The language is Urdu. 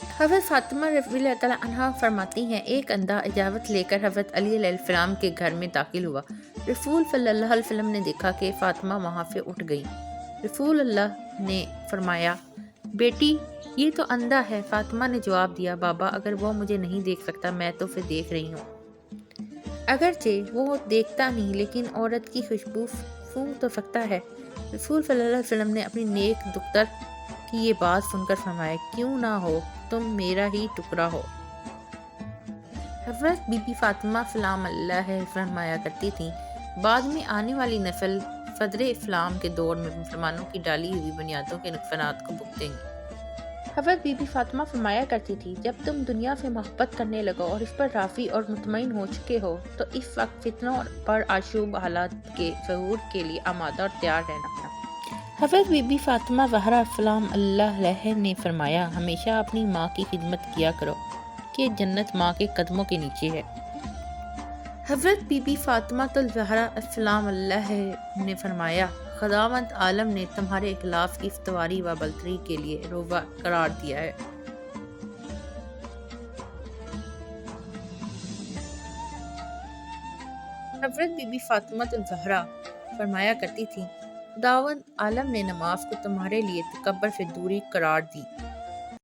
حضرت فاطمہ رضی اللہ تعالیٰ عنہا فرماتی ہیں، ایک اندھا اجازت لے کر حضرت علی علیہ السلام کے گھر میں داخل ہوا۔ رسول صلی اللہ علیہ وسلم نے دیکھا کہ فاطمہ وہاں سے اٹھ گئیں۔ رسول اللہ نے فرمایا، بیٹی یہ تو اندھا ہے۔ فاطمہ نے جواب دیا، بابا اگر وہ مجھے نہیں دیکھ سکتا میں تو اسے دیکھ رہی ہوں۔ اگرچہ وہ دیکھتا نہیں لیکن عورت کی خوشبو سونگھ تو سکتا ہے۔ رسول صلی اللہ علیہ وسلم نے اپنی نیک دختر کی یہ بات سن کر فرمایا، کیوں نہ ہو تم میرا ہی ٹکڑا ہو۔ حضرت بی بی فاطمہ سلام اللہ فرمایا کرتی تھیں، بعد میں آنے والی نسل صدر اسلام کے دور میں مسلمانوں کی ڈالی ہوئی بنیادوں کے نقصانات کو بھگتیں گی۔ حضرت بی بی فاطمہ فرمایا کرتی تھی، جب تم دنیا سے محبت کرنے لگو اور اس پر راضی اور مطمئن ہو چکے ہو تو اس وقت فتنوں پر آشوب حالات کے ظہور کے لیے آمادہ اور تیار رہنا۔ حضرت بی بی فاطمہ زہرا سلام اللہ علیہا نے فرمایا، ہمیشہ اپنی ماں کی خدمت کیا کرو کہ جنت ماں کے قدموں کے نیچے ہے۔ حضرت بی بی فاطمہ الزہرا سلام اللہ نے فرمایا، خداوند عالم نے تمہارے اخلاص کی استواری و برتری کے لیے روزہ قرار دیا ہے۔ حضرت بی بی فاطمہ الزہرا فرمایا کرتی تھی، خداوند عالم نے نماز کو تمہارے لیے تکبر سے دوری قرار دی۔